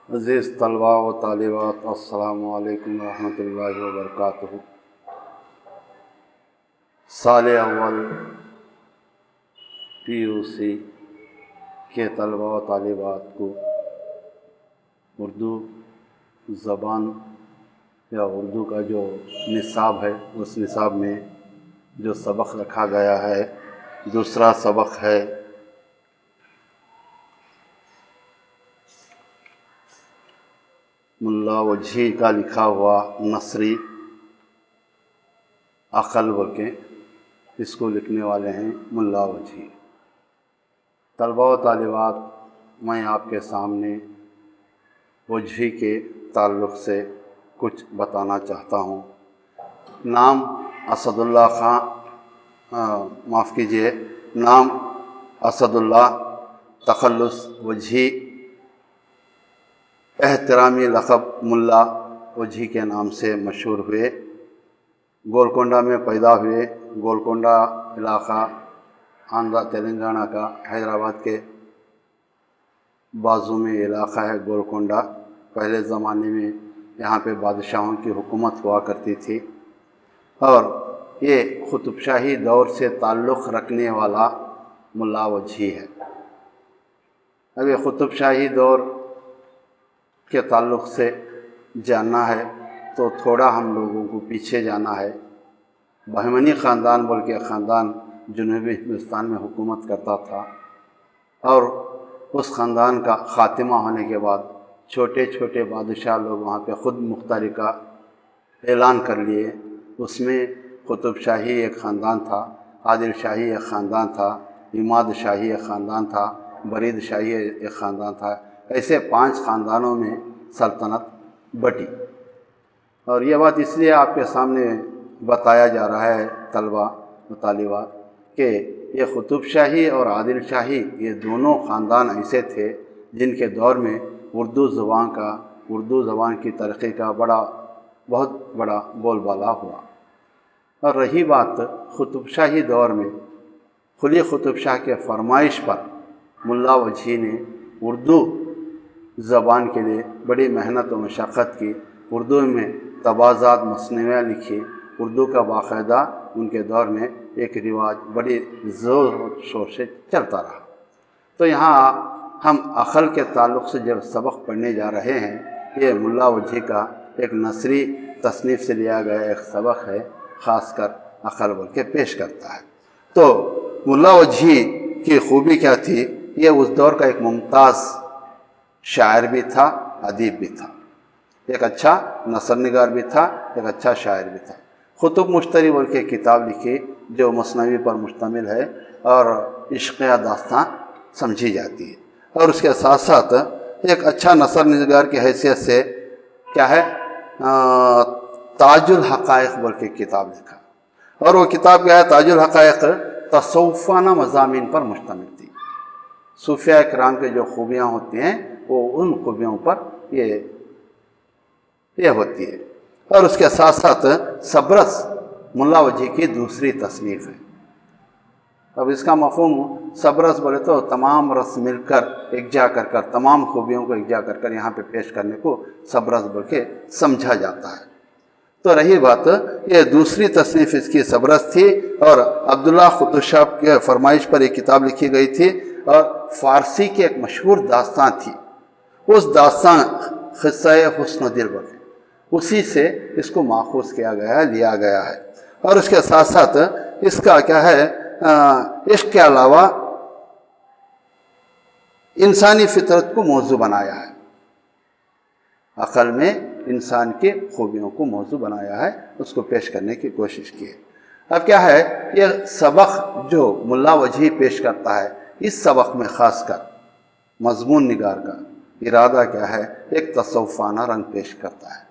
عزیز طلبہ و طالبات، السلام علیکم ورحمۃ اللہ وبرکاتہ۔ سال اول PUC کے طلبہ و طالبات کو اردو زبان یا اردو کا جو نصاب ہے، اس نصاب میں جو سبق رکھا گیا ہے، دوسرا سبق ہے ملا وجھی کا لکھا ہوا نثری عقل بول کے، اس کو لکھنے والے ہیں ملا وجھی۔ طلبہ و طالبات، میں آپ کے سامنے وجھی کے تعلق سے کچھ بتانا چاہتا ہوں۔ نام اسد اللہ خان، معاف کیجیے، نام اسد اللہ، تخلص وجھی، احترامی لقب ملا وجھی کے نام سے مشہور ہوئے۔ گولکنڈہ میں پیدا ہوئے۔ گولکنڈہ علاقہ آندھرا تلنگانہ کا، حیدرآباد کے بازو میں علاقہ ہے گولکنڈہ۔ پہلے زمانے میں یہاں پہ بادشاہوں کی حکومت ہوا کرتی تھی، اور یہ قطب شاہی دور سے تعلق رکھنے والا ملا وجھی ہے۔ اب یہ قطب شاہی دور کے تعلق سے جاننا ہے تو تھوڑا ہم لوگوں کو پیچھے جانا ہے۔ بہمنی خاندان بول کے خاندان جنوبی ہندوستان میں حکومت کرتا تھا، اور اس خاندان کا خاتمہ ہونے کے بعد چھوٹے چھوٹے بادشاہ لوگ وہاں پہ خود مختاری کا اعلان کر لیے۔ اس میں قطب شاہی ایک خاندان تھا، عادل شاہی ایک خاندان تھا، اماد شاہی ایک خاندان تھا، برید شاہی ایک خاندان تھا۔ ایسے 5 خاندانوں میں سلطنت بٹی، اور یہ بات اس لیے آپ کے سامنے بتایا جا رہا ہے طلبہ و طالبات کہ یہ قطب شاہی اور عادل شاہی، یہ دونوں خاندان ایسے تھے جن کے دور میں اردو زبان کی ترقی کا بہت بڑا بول بالا ہوا۔ اور رہی بات قطب شاہی دور میں، قلی قطب شاہ کے فرمائش پر ملا وجھی نے اردو زبان کے لیے بڑی محنت و مشقت کی۔ اردو میں تبازات مصنوعہ لکھی۔ اردو کا باقاعدہ ان کے دور میں ایک رواج بڑی زور و شور سے چلتا رہا۔ تو یہاں ہم عقل کے تعلق سے جب سبق پڑھنے جا رہے ہیں، یہ ملا وجھی کا ایک نثری تصنیف سے لیا گیا ایک سبق ہے، خاص کر عقل بول کے پیش کرتا ہے۔ تو ملا وجھی کی خوبی کیا تھی؟ یہ اس دور کا ایک ممتاز شاعر بھی تھا، ادیب بھی تھا، ایک اچھا نثر نگار بھی تھا، ایک اچھا شاعر بھی تھا۔ خطب مشتری بول کے کتاب لکھی جو مثنوی پر مشتمل ہے اور عشقیہ داستان سمجھی جاتی ہے، اور اس کے ساتھ ساتھ ایک اچھا نثر نگار کی حیثیت سے کیا ہے، تاج الحقائق بول کے کتاب لکھا، اور وہ کتاب کیا ہے، تاج الحقائق تصوفانہ مضامین پر مشتمل تھی۔ صوفیاء کرام کے جو خوبیاں ہوتی ہیں وہ ان خوبیوں پر یہ ہوتی ہے۔ اور اس کے ساتھ ساتھ سبرس ملا وجھی کی دوسری تصنیف ہے۔ اب اس کا مفہوم سبرس بولے تو تمام رس مل کر یکجا کر تمام خوبیوں کو یکجا کر یہاں پہ پیش کرنے کو سبرس بول کے سمجھا جاتا ہے۔ تو رہی بات، یہ دوسری تصنیف اس کی سبرس تھی، اور عبداللہ قطب شاہ کے فرمائش پر ایک کتاب لکھی گئی تھی، اور فارسی کی ایک مشہور داستان تھی، اس داستان قصہ حسن دل بول کے، اسی سے اس کو ماخوذ کیا گیا ہے، لیا گیا ہے۔ اور اس کے ساتھ ساتھ اس کا کیا ہے، عشق کے علاوہ انسانی فطرت کو موضوع بنایا ہے، عقل میں انسان کے خوبیوں کو موضوع بنایا ہے، اس کو پیش کرنے کی کوشش کی ہے۔ اب کیا ہے، یہ سبق جو ملا وجھی پیش کرتا ہے، اس سبق میں خاص کر مضمون نگار کا ارادہ کیا ہے، ایک تصوفانہ رنگ پیش کرتا ہے،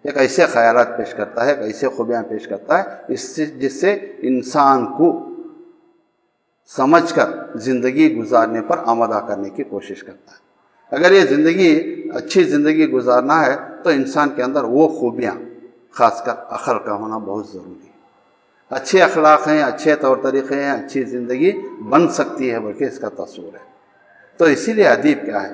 ایک ایسے خیالات پیش کرتا ہے، ایک ایسے خوبیاں پیش کرتا ہے جس سے انسان کو سمجھ کر زندگی گزارنے پر آمادہ کرنے کی کوشش کرتا ہے۔ اگر یہ اچھی زندگی گزارنا ہے تو انسان کے اندر وہ خوبیاں، خاص کر عقل کا ہونا بہت ضروری ہے۔ اچھے اخلاق ہیں، اچھے طور طریقے ہیں، اچھی زندگی بن سکتی ہے بلکہ اس کا تصور ہے۔ تو اسی لیے ادیب کیا ہے،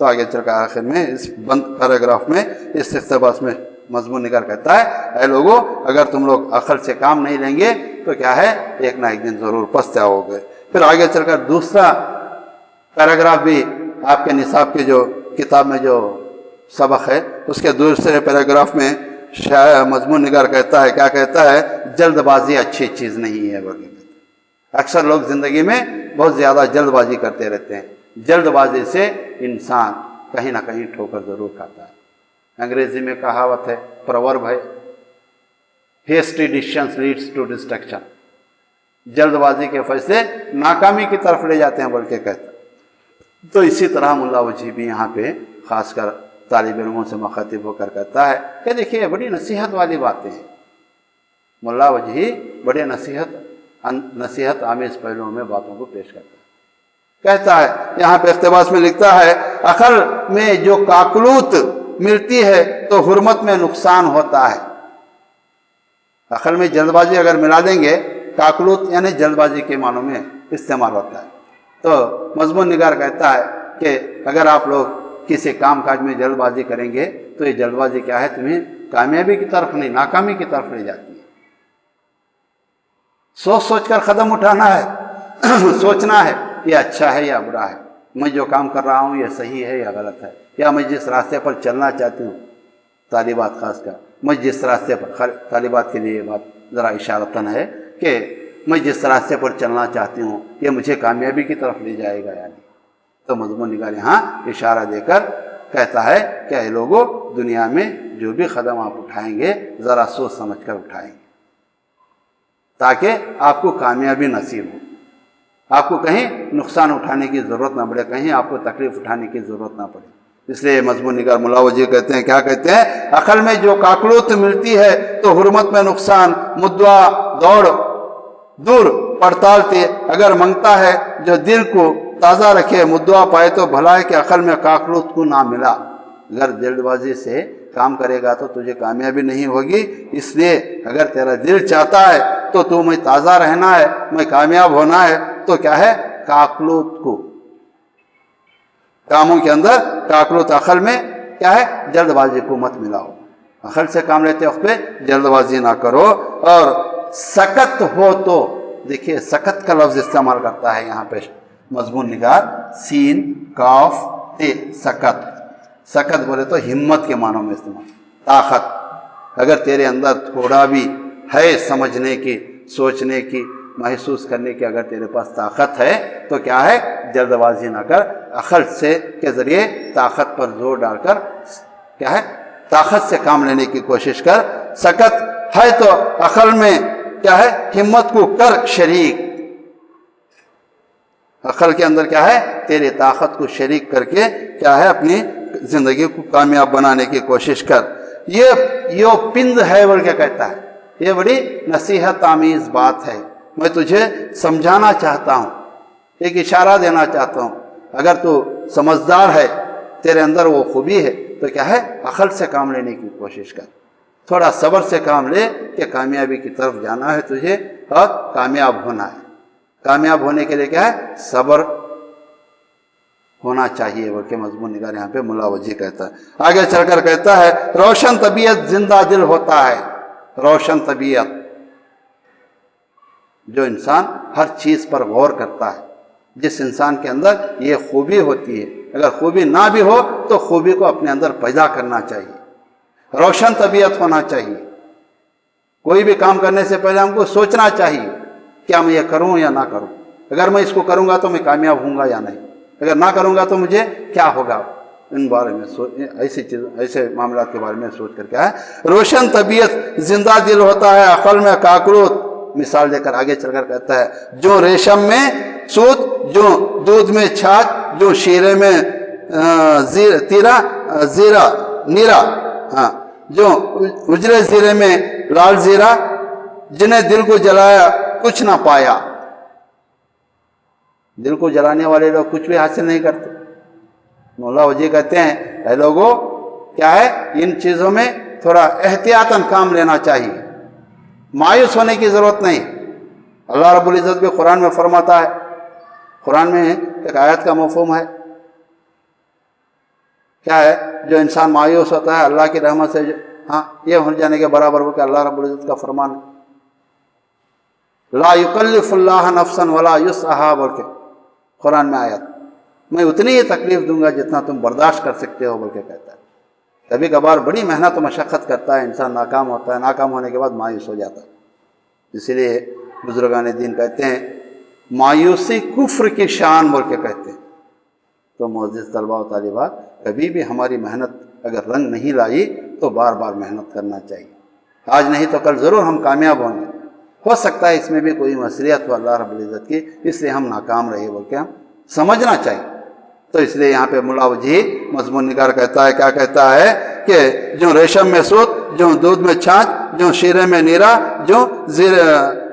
تو آگے چل کر آخر میں اس بند پیراگراف میں اس اقتباس میں مضمون نگار کہتا ہے اے لوگوں اگر تم لوگ عقل سے کام نہیں لیں گے تو کیا ہے ایک نہ ایک دن ضرور پچھتاؤ ہوگے۔ پھر آگے چل کر دوسرا پیراگراف بھی آپ کے نصاب کے جو کتاب میں جو سبق ہے اس کے دوسرے پیراگراف میں مضمون نگار کہتا ہے، کیا کہتا ہے؟ جلد بازی اچھی چیز نہیں ہے وغیرہ۔ اکثر لوگ زندگی میں بہت زیادہ جلد بازی کرتے رہتے ہیں، جلد بازی سے انسان کہیں نہ کہیں ٹھوکر ضرور کھاتا ہے۔ انگریزی میں کہاوت ہے، پروورب ہے، hasty decisions leads to destruction, جلد بازی کے فیصلے ناکامی کی طرف لے جاتے ہیں بلکہ کہتے ہیں۔ تو اسی طرح ملا وجہی بھی یہاں پہ خاص کر طالب علموں سے مخاطب ہو کر کہتا ہے کہ دیکھیے بڑی نصیحت والی باتیں ہیں، ملا وجہی بڑے نصیحت آمیز پہلوؤں میں باتوں کو پیش کرتا ہے۔ کہتا ہے یہاں پہ اقتباس میں لکھتا ہے عقل میں جو کاکلوت ملتی ہے تو حرمت میں نقصان ہوتا ہے۔ عقل میں جلد بازی اگر ملا دیں گے، کاکلوت یعنی جلد بازی کے معنوں میں استعمال ہوتا ہے، تو مضمون نگار کہتا ہے کہ اگر آپ لوگ کسی کام کاج میں جلد بازی کریں گے تو یہ جلد بازی کیا ہے، تمہیں کامیابی کی طرف نہیں ناکامی کی طرف لے جاتی ہے۔ سوچ سوچ کر قدم اٹھانا ہے، سوچنا ہے یہ اچھا ہے یا برا ہے، میں جو کام کر رہا ہوں یہ صحیح ہے یا غلط ہے، یا میں جس راستے پر چلنا چاہتی ہوں، طالبات خاص کر میں جس راستے پر، طالبات کے لیے یہ بات ذرا اشارتاً ہے کہ میں جس راستے پر چلنا چاہتی ہوں یہ مجھے کامیابی کی طرف لے جائے گا یا نہیں۔ تو مضمون نگار یہاں اشارہ دے کر کہتا ہے کہ اے لوگوں دنیا میں جو بھی قدم آپ اٹھائیں گے ذرا سوچ سمجھ کر اٹھائیں گے تاکہ آپ کو کامیابی نصیب ہو، آپ کو کہیں نقصان اٹھانے کی ضرورت نہ پڑے، کہیں آپ کو تکلیف اٹھانے کی ضرورت نہ پڑے۔ اس لیے مضمون نگار ملا وجہی کہتے ہیں، کیا کہتے ہیں؟ عقل میں جو کاکلوت ملتی ہے تو حرمت میں نقصان، مدعا دوڑ دور پڑتال تے اگر منگتا ہے جو دل کو تازہ رکھے، مدعا پائے تو بھلا ہے کہ عقل میں کاکلوت کو نہ ملا۔ اگر جلد بازی سے کام کرے گا تو تجھے کامیابی نہیں ہوگی، اس لیے اگر تیرا دل چاہتا ہے تو تمہیں تازہ رہنا ہے، میں کامیاب ہونا ہے، تو کیا ہے؟ کاکلوت کو، کاموں کے اندر کاکلوت عقل میں کیا ہے؟ جلد بازی کو مت ملاؤ، عقل سے کام لیتے وقت پہ جلد بازی نہ کرو۔ اور سکت ہو تو، دیکھیے سکت کا لفظ استعمال کرتا ہے یہاں پہ مضمون نگار، سین کاف تے، سکت۔ سکت بولے تو ہمت کے معنوں میں استعمال، طاقت۔ اگر تیرے اندر تھوڑا بھی ہے سمجھنے کی، سوچنے کی، محسوس کرنے کی اگر تیرے پاس طاقت ہے تو کیا ہے؟ جلد بازی نہ کر، عقل سے کے ذریعے طاقت پر زور ڈال کر کیا ہے؟ طاقت سے کام لینے کی کوشش کر۔ سکت ہے تو عقل میں کیا ہے؟ ہمت کو کر شریک، عقل کے اندر کیا ہے؟ تیری طاقت کو شریک کر کے کیا ہے؟ اپنی زندگی کو کامیاب بنانے کی کوشش کر۔ یہ پند ہے بول کے کہتا ہے، یہ بڑی نصیحت آمیز بات ہے، میں تجھے سمجھانا چاہتا ہوں، ایک اشارہ دینا چاہتا ہوں۔ اگر تو سمجھدار ہے، تیرے اندر وہ خوبی ہے تو کیا ہے؟ عقل سے کام لینے کی کوشش کر، تھوڑا صبر سے کام لے کہ کامیابی کی طرف جانا ہے تجھے اور کامیاب ہونا ہے۔ کامیاب ہونے کے لیے کیا ہے؟ صبر ہونا چاہیے بلکہ مضمون نگار یہاں پہ ملا وجہی کہتا ہے۔ آگے چل کر کہتا ہے روشن طبیعت زندہ دل ہوتا ہے۔ روشن طبیعت، جو انسان ہر چیز پر غور کرتا ہے، جس انسان کے اندر یہ خوبی ہوتی ہے، اگر خوبی نہ بھی ہو تو خوبی کو اپنے اندر پیدا کرنا چاہیے، روشن طبیعت ہونا چاہیے۔ کوئی بھی کام کرنے سے پہلے ہم کو سوچنا چاہیے کیا میں یہ کروں یا نہ کروں، اگر میں اس کو کروں گا تو میں کامیاب ہوں گا یا نہیں، اگر نہ کروں گا تو مجھے کیا ہوگا۔ ان بارے میں ایسے معاملات کے بارے میں سوچ کر کیا ہے؟ روشن طبیعت زندہ دل ہوتا ہے، عقل میں کاکلوت۔ مثال دے کر آگے چل کر کہتا ہے جو ریشم میں سوت، جو دودھ میں چھاچ، جو شیرے میں زیرہ نیرا، جو اجرے زیرے میں لال زیرہ، جنہیں دل کو جلایا کچھ نہ پایا۔ دل کو جلانے والے لوگ کچھ بھی حاصل نہیں کرتے۔ مولا وجی کہتے ہیں اے لوگوں کیا ہے؟ ان چیزوں میں تھوڑا احتیاطاً کام لینا چاہیے، مایوس ہونے کی ضرورت نہیں۔ اللہ رب العزت بھی قرآن میں فرماتا ہے، قرآن میں ایک آیت کا مفہوم ہے کیا ہے جو انسان مایوس ہوتا ہے اللہ کی رحمت سے ہاں یہ ہو جانے کے برابر ہو کہ اللہ رب العزت کا فرمان ہے لا یکلف اللہ نفسا ولا یسعها بول کے قرآن میں آیت، میں اتنی ہی تکلیف دوں گا جتنا تم برداشت کر سکتے ہو بول کے کہتا ہے۔ کبھی کبھار بڑی محنت و مشقت کرتا ہے انسان، ناکام ہوتا ہے، ناکام ہونے کے بعد مایوس ہو جاتا ہے۔ اسی لیے بزرگان دین کہتے ہیں مایوسی کفر کی شان بول کے کہتے ہیں۔ تو معزز طلباء و طالبات، کبھی بھی ہماری محنت اگر رنگ نہیں لائی تو بار بار محنت کرنا چاہیے، آج نہیں تو کل ضرور ہم کامیاب ہوں گے۔ ہو سکتا ہے اس میں بھی کوئی مصلحت ہو اللہ رب العزت کی، اس لیے ہم ناکام رہے بول کے ہم سمجھنا چاہیے۔ تو اس لیے یہاں پہ ملا وجہی مضمون نگار کہتا ہے، کیا کہتا ہے کہ جو ریشم میں سوت، جو دودھ میں چھاچ، جو شیرے میں نیرا، جو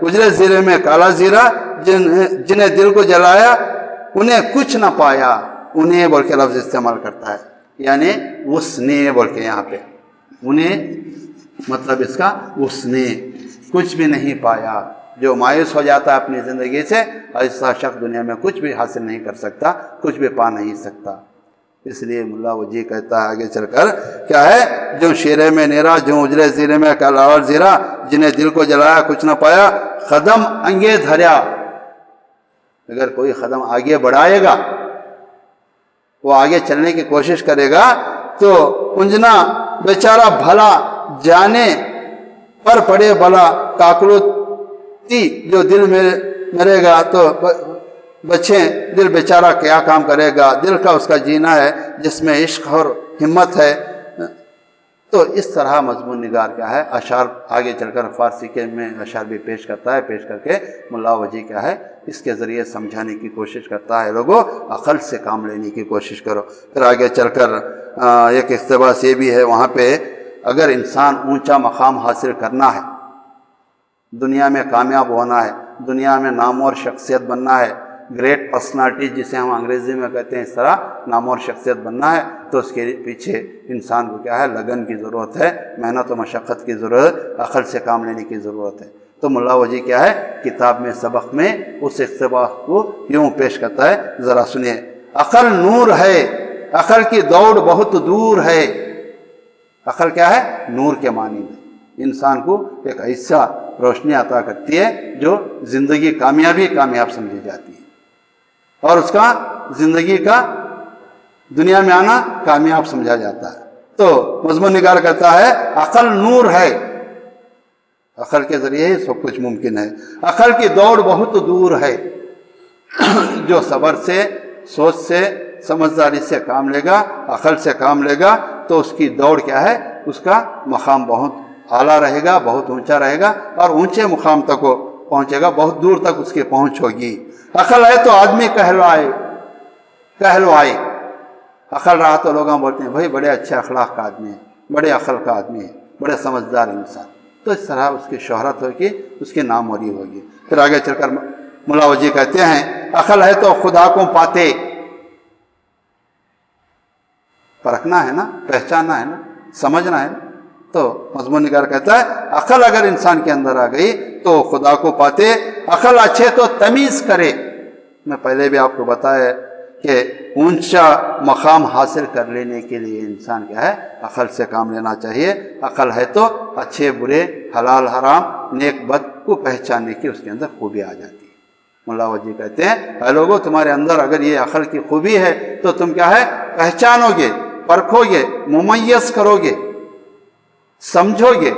اجرے زیرے میں کالا زیرہ، جنہیں دل کو جلایا انہیں کچھ نہ پایا، انہیں بول کے لفظ استعمال کرتا ہے، یعنی اس نے بول کے یہاں پہ انہیں مطلب اس کا اس نے کچھ بھی نہیں پایا۔ جو مایوس ہو جاتا ہے اپنی زندگی سے، ایسا شخص دنیا میں کچھ بھی حاصل نہیں کر سکتا، کچھ بھی پا نہیں سکتا۔ اس لیے ملا وجی کہتا ہے آگے چل کر کیا ہے، جو شیرے میں نیرا، جو اجرے زیرے میں کالا زیرہ، جنہیں دل کو جلایا کچھ نہ پایا، قدم انگے دھریا۔ اگر کوئی قدم آگے بڑھائے گا، وہ آگے چلنے کی کوشش کرے گا تو انجنا بیچارہ بھلا جانے پر پڑے بلا کاکلوتی، جو دل میں مرے گا تو بچیں، دل بیچارہ کیا کام کرے گا، دل کا اس کا جینا ہے جس میں عشق اور ہمت ہے۔ تو اس طرح مضمون نگار کیا ہے، اشعار آگے چل کر فارسی کے میں اشعار بھی پیش کرتا ہے، پیش کر کے ملا وجی کیا ہے اس کے ذریعے سمجھانے کی کوشش کرتا ہے، لوگوں عقل سے کام لینے کی کوشش کرو۔ پھر آگے چل کر ایک اقتباس یہ بھی ہے وہاں پہ، اگر انسان اونچا مقام حاصل کرنا ہے، دنیا میں کامیاب ہونا ہے، دنیا میں نامور شخصیت بننا ہے، گریٹ پرسنالٹی جسے ہم انگریزی میں کہتے ہیں، اس طرح نامور شخصیت بننا ہے، تو اس کے پیچھے انسان کو کیا ہے، لگن کی ضرورت ہے، محنت و مشقت کی ضرورت، عقل سے کام لینے کی ضرورت ہے۔ تو ملا وجی کیا ہے کتاب میں سبق میں اس اقتباس کو یوں پیش کرتا ہے، ذرا سنیے۔ عقل نور ہے، عقل کی دوڑ بہت دور ہے۔ عقل کیا ہے؟ نور کے معنی میں انسان کو ایک ایسا روشنی عطا کرتی ہے جو زندگی کامیاب سمجھی جاتی ہے، اور اس کا زندگی کا دنیا میں آنا کامیاب سمجھا جاتا ہے۔ تو مضمون نگار کرتا ہے عقل نور ہے، عقل کے ذریعے ہی سب کچھ ممکن ہے۔ عقل کی دوڑ بہت دور ہے، جو صبر سے، سوچ سے، سمجھداری سے کام لے گا، عقل سے کام لے گا، تو اس کی دوڑ کیا ہے، اس کا مقام بہت اعلیٰ رہے گا، بہت اونچا رہے گا، اور اونچے مقام تک وہ پہنچے گا، بہت دور تک اس کی پہنچ ہوگی۔ عقل ہے تو آدمی کہلوائے، عقل رہا تو لوگ بولتے ہیں بھائی بڑے اچھے اخلاق کا آدمی ہے، بڑے عقل کا آدمی ہے، بڑے سمجھدار انسان، تو اس طرح اس کی شہرت ہوگی، اس کی ناموری ہوگی۔ پھر آگے چل کر ملا وجی کہتے ہیں عقل ہے تو خدا کو پاتے، پرکھنا ہے نا، پہچاننا ہے نا، سمجھنا ہے نا۔ تو مضمون نگار کہتا ہے عقل اگر انسان کے اندر آ گئی تو خدا کو پاتے، عقل اچھے تو تمیز کرے۔ میں پہلے بھی آپ کو بتایا کہ اونچا مقام حاصل کر لینے کے لیے انسان کیا ہے، عقل سے کام لینا چاہیے۔ عقل ہے تو اچھے برے، حلال حرام، نیک بد کو پہچاننے کی اس کے اندر خوبی آ جاتی ہے۔ ملا وجی کہتے ہیں اے لوگوں، تمہارے اندر اگر یہ عقل کی خوبی ہے تو تم کیا ہے، پہچانو گے، پرکھو گے، ممیز کرو گے، سمجھو گے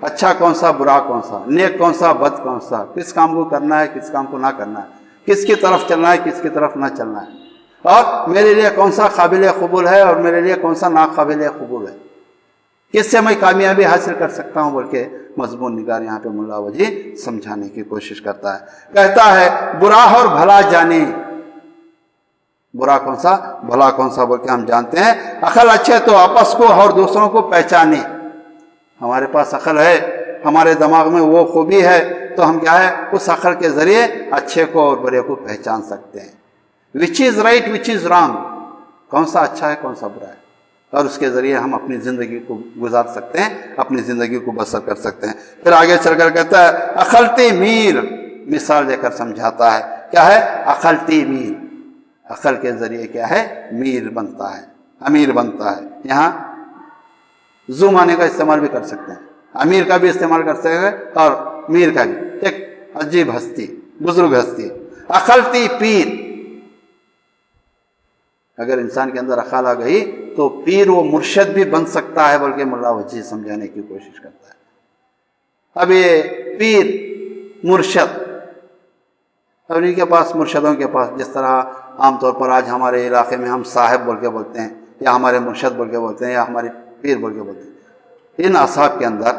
اچھا کون سا، برا کون سا، نیک کون سا، بد کون سا، کس کام کو کرنا ہے، کس کام کو نہ کرنا ہے، کس کی طرف چلنا ہے، کس کی طرف نہ چلنا ہے، اور میرے لیے کون سا قابل قبول ہے اور میرے لیے کون سا ناقابل قبول ہے، کس سے میں کامیابی حاصل کر سکتا ہوں بول کے مضمون نگار یہاں پہ ملا وجی سمجھانے کی کوشش کرتا ہے۔ کہتا ہے برا اور بھلا جانے، برا کون سا، بھلا کون سا بول کے ہم جانتے ہیں۔ عقل اچھے تو آپس کو اور دوسروں کو پہچانے، ہمارے پاس عقل ہے، ہمارے دماغ میں وہ خوبی ہے، تو ہم کیا ہے، اس عقل کے ذریعے اچھے کو اور برے کو پہچان سکتے ہیں۔ وچ is right which is wrong, کون سا اچھا ہے کون سا برا ہے، اور اس کے ذریعے ہم اپنی زندگی کو گزار سکتے ہیں، اپنی زندگی کو بسر کر سکتے ہیں۔ پھر آگے چل کر کہتا ہے عقلتی میر، مثال دے کر سمجھاتا ہے کیا ہے، عقلتی میر، عقل کے ذریعے کیا ہے، میر بنتا ہے، امیر بنتا ہے۔ یہاں ذو معنی کا استعمال بھی کر سکتے ہیں، امیر کا بھی استعمال کر سکتے ہیں اور میر کا بھی۔ ایک عجیب ہستی، بزرگ ہستی، عقلتی پیر۔ اگر انسان کے اندر عقل آ گئی تو پیر و مرشد بھی بن سکتا ہے، بلکہ ملا وجی سمجھانے کی کوشش کرتا ہے۔ اب یہ پیر مرشد، اب ان کے پاس، مرشدوں کے پاس، جس طرح عام طور پر آج ہمارے علاقے میں ہم صاحب بول کے بولتے ہیں، یا ہمارے مرشد بول کے بولتے ہیں، یا ہمارے پیر بول کے بولتے ہیں، ان اصحاب کے اندر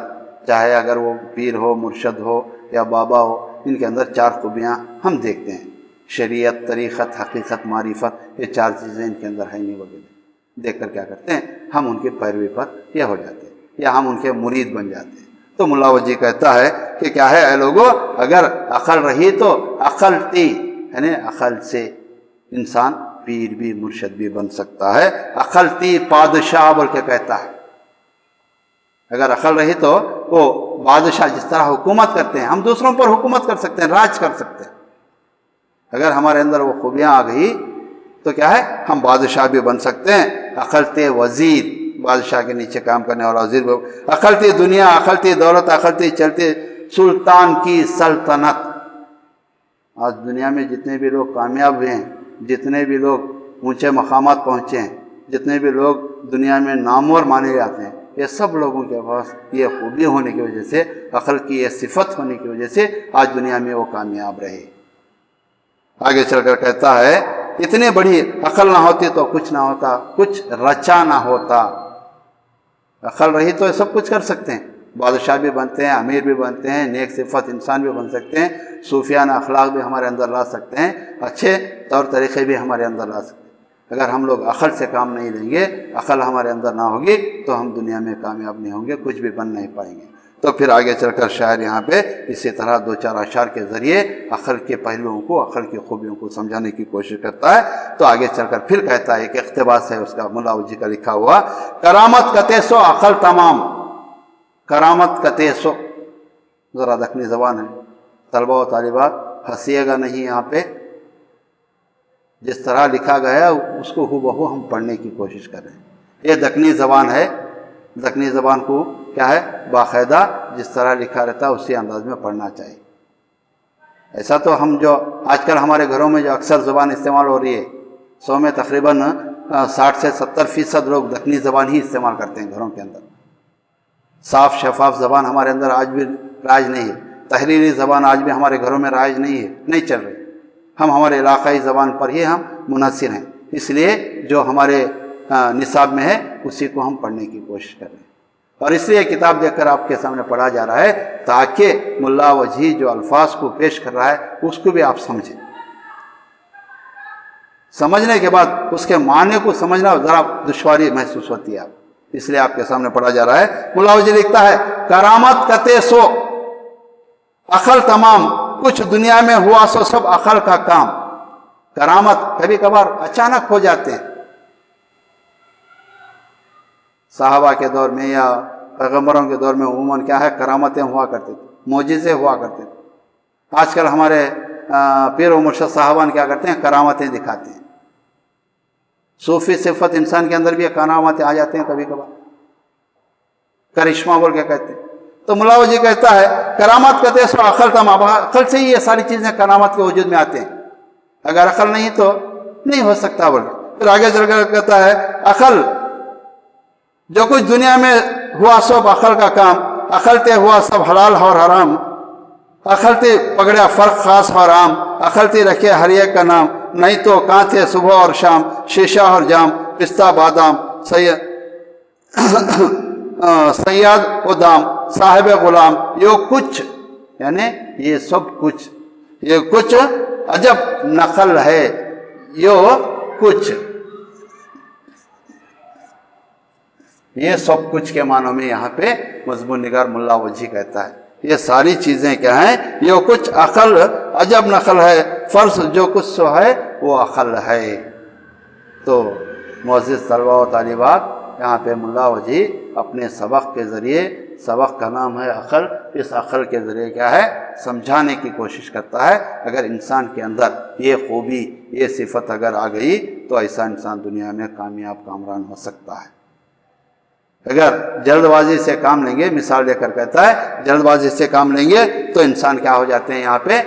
چاہے اگر وہ پیر ہو، مرشد ہو یا بابا ہو، ان کے اندر چار خوبیاں ہم دیکھتے ہیں، شریعت، طریقت، حقیقت، معرفت، یہ چار چیزیں ان کے اندر ہے نہیں وغیرہ۔ دیکھ کر کیا کرتے ہیں، ہم ان کی پیروی پر یہ ہو جاتے ہیں، یا ہم ان کے مرید بن جاتے ہیں۔ تو ملا وجی کہتا ہے کہ کیا ہے اے لوگو، اگر عقل رہی تو عقل تی، یعنی عقل سے انسان پیر بھی مرشد بھی بن سکتا ہے۔ عقل تی بادشاہ بول کے کہتا ہے، اگر عقل رہی تو وہ بادشاہ جس طرح حکومت کرتے ہیں، ہم دوسروں پر حکومت کر سکتے ہیں، راج کر سکتے ہیں۔ اگر ہمارے اندر وہ خوبیاں آ گئی تو کیا ہے، ہم بادشاہ بھی بن سکتے ہیں۔ عقل تے وزیر، بادشاہ کے نیچے کام کرنے والا وزیر بھی۔ عقل تے دنیا، عقل تے دولت، عقل تے چلتے سلطان کی سلطنت۔ آج دنیا میں جتنے بھی لوگ کامیاب ہوئے ہیں، جتنے بھی لوگ اونچے مقامات پہنچے ہیں، جتنے بھی لوگ دنیا میں نامور مانے جاتے ہیں، یہ سب لوگوں کے پاس یہ خوبی ہونے کی وجہ سے، عقل کی یہ صفت ہونے کی وجہ سے آج دنیا میں وہ کامیاب رہے۔ آگے چل کر کہتا ہے اتنی بڑی عقل نہ ہوتی تو کچھ نہ ہوتا، کچھ رچا نہ ہوتا۔ عقل رہی تو سب کچھ کر سکتے ہیں، بادشاہ بھی بنتے ہیں، امیر بھی بنتے ہیں، نیک صفت انسان بھی بن سکتے ہیں، صوفیانہ اخلاق بھی ہمارے اندر لا سکتے ہیں، اچھے طور طریقے بھی ہمارے اندر لا سکتے ہیں۔ اگر ہم لوگ عقل سے کام نہیں لیں گے، عقل ہمارے اندر نہ ہوگی تو ہم دنیا میں کامیاب نہیں ہوں گے، کچھ بھی بن نہیں پائیں گے۔ تو پھر آگے چل کر شاعر یہاں پہ اسی طرح دو چار اشعار کے ذریعے عقل کے پہلوؤں کو، عقل کی خوبیوں کو سمجھانے کی کوشش کرتا ہے۔ تو آگے چل کر پھر کہتا ہے کہ اقتباس ہے اس کا، ملا وجی کا لکھا ہوا، کرامت کتے سو عقل تمام۔ کرامت کتے سو، ذرا دکنی زبان ہے، طلبہ و طالبات ہنسیے گا نہیں یہاں پہ، جس طرح لکھا گیا اس کو ہو بہو ہم پڑھنے کی کوشش کر رہے ہیں۔ یہ دکنی زبان ہے، دکنی زبان کو کیا ہے، باقاعدہ جس طرح لکھا رہتا ہے اسی انداز میں پڑھنا چاہیے۔ ایسا تو ہم جو آج کل ہمارے گھروں میں جو اکثر زبان استعمال ہو رہی ہے، 100 میں تقریباً 60 سے 70% لوگ دکنی زبان ہی استعمال کرتے ہیں گھروں کے اندر۔ صاف شفاف زبان ہمارے اندر آج بھی رائج نہیں ہے، تحریری زبان آج بھی ہمارے گھروں میں رائج نہیں ہے، نہیں چل رہی۔ ہم ہمارے علاقائی زبان پر ہی ہم منحصر ہیں، اس لیے جو ہمارے نصاب میں ہے اسی کو ہم پڑھنے کی کوشش کر رہے ہیں۔ اور اس لیے کتاب دیکھ کر آپ کے سامنے پڑھا جا رہا ہے تاکہ ملا وجی جو الفاظ کو پیش کر رہا ہے اس کو بھی آپ سمجھیں۔ سمجھنے کے بعد اس کے معنی کو سمجھنا ذرا دشواری محسوس ہوتی ہے آپ، اس لیے آپ کے سامنے پڑھا جا رہا ہے۔ ملا وجی لکھتا ہے کرامت کتے سو عقل تمام، کچھ دنیا میں ہوا سو سب عقل کا کام۔ کرامت کبھی کبھار اچانک ہو جاتے ہیں، صحابہ کے دور میں یا پیغمبروں کے دور میں عموماً کیا ہے، کرامتیں ہوا کرتے تھے، معجزے ہوا کرتے تھے۔ آج کل ہمارے پیر و مرشد صاحبان کیا کرتے ہیں، کرامتیں دکھاتے ہیں۔ صوفی صفت انسان کے اندر بھی کرامتیں آ جاتے ہیں کبھی کبھار، کرشمہ بول کے کہتے ہیں۔ تو ملا وجی کہتا ہے کرامت کہتے سو عقل تمام، عقل سے ہی یہ ساری چیزیں کرامت کے وجود میں آتے ہیں، اگر عقل نہیں تو نہیں ہو سکتا بول۔ پھر آگے چل کر کہتا ہے عقل جو کچھ دنیا میں ہوا سب عقل کا کام، عقل تے ہوا سب حلال اور حرام، عقل تے پکڑا فرق خاص اور عام، عقل تے رکھے ہر ایک کا نام، نہیں تو کہاں تھے صبح اور شام، شیشہ اور جام، پستہ بادام، سیاد و دام، صاحب غلام، یہ کچھ، یعنی یہ سب کچھ، یہ کچھ عجب نقل ہے، یہ کچھ، یہ سب کچھ کے معنوں میں یہاں پہ مضمون نگار ملا وجی کہتا ہے یہ ساری چیزیں کیا ہیں، یہ کچھ عقل عجب نقل ہے، فرض جو کچھ سو ہے وہ عقل ہے۔ تو معزز طلبہ و طالبات، یہاں پہ ملا وجی اپنے سبق کے ذریعے، سبق کا نام ہے عقل، اس عقل کے ذریعے کیا ہے، سمجھانے کی کوشش کرتا ہے۔ اگر انسان کے اندر یہ خوبی، یہ صفت اگر آ گئی تو تو ایسا انسان دنیا میں کامیاب کامران ہو سکتا ہے۔ اگر جلد بازی سے کام لیں گے، مثال دے کر کہتا ہے جلد بازی سے کام لیں گے تو انسان کیا ہو جاتے ہیں، یہاں پہ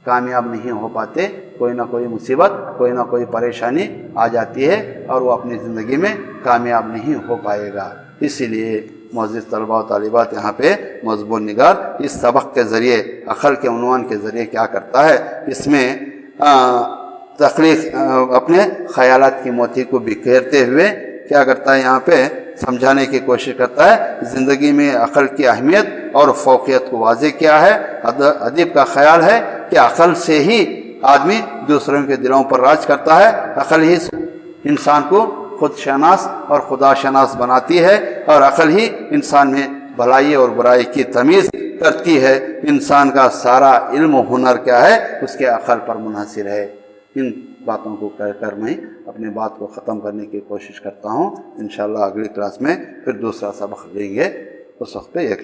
کامیاب نہیں ہو پاتے، کوئی نہ کوئی مصیبت، کوئی نہ کوئی پریشانی آ جاتی ہے اور وہ اپنی زندگی میں کامیاب نہیں ہو پائے گا۔ اسی لیے معزز طلباء و طالبات، یہاں پہ مضمون نگار اس سبق کے ذریعے، عقل کے عنوان کے ذریعے کیا کرتا ہے، اس میں تخلیق اپنے خیالات کی موتی کو بکھیرتے ہوئے کیا کرتا ہے، یہاں پہ سمجھانے کی کوشش کرتا ہے زندگی میں عقل کی اہمیت اور فوقیت کو واضح کیا ہے۔ ادیب کا خیال ہے کہ عقل سے ہی آدمی دوسروں کے دلوں پر راج کرتا ہے، عقل ہی انسان کو خود شناس اور خدا شناس بناتی ہے، اور عقل ہی انسان میں بھلائی اور برائی کی تمیز کرتی ہے۔ انسان کا سارا علم و ہنر کیا ہے، اس کے عقل پر منحصر ہے۔ ان باتوں کو کہہ کر میں اپنی بات کو ختم کرنے کی کوشش کرتا ہوں۔ انشاءاللہ اگلی کلاس میں پھر دوسرا سبق لیں گے، اس وقت پہ ایک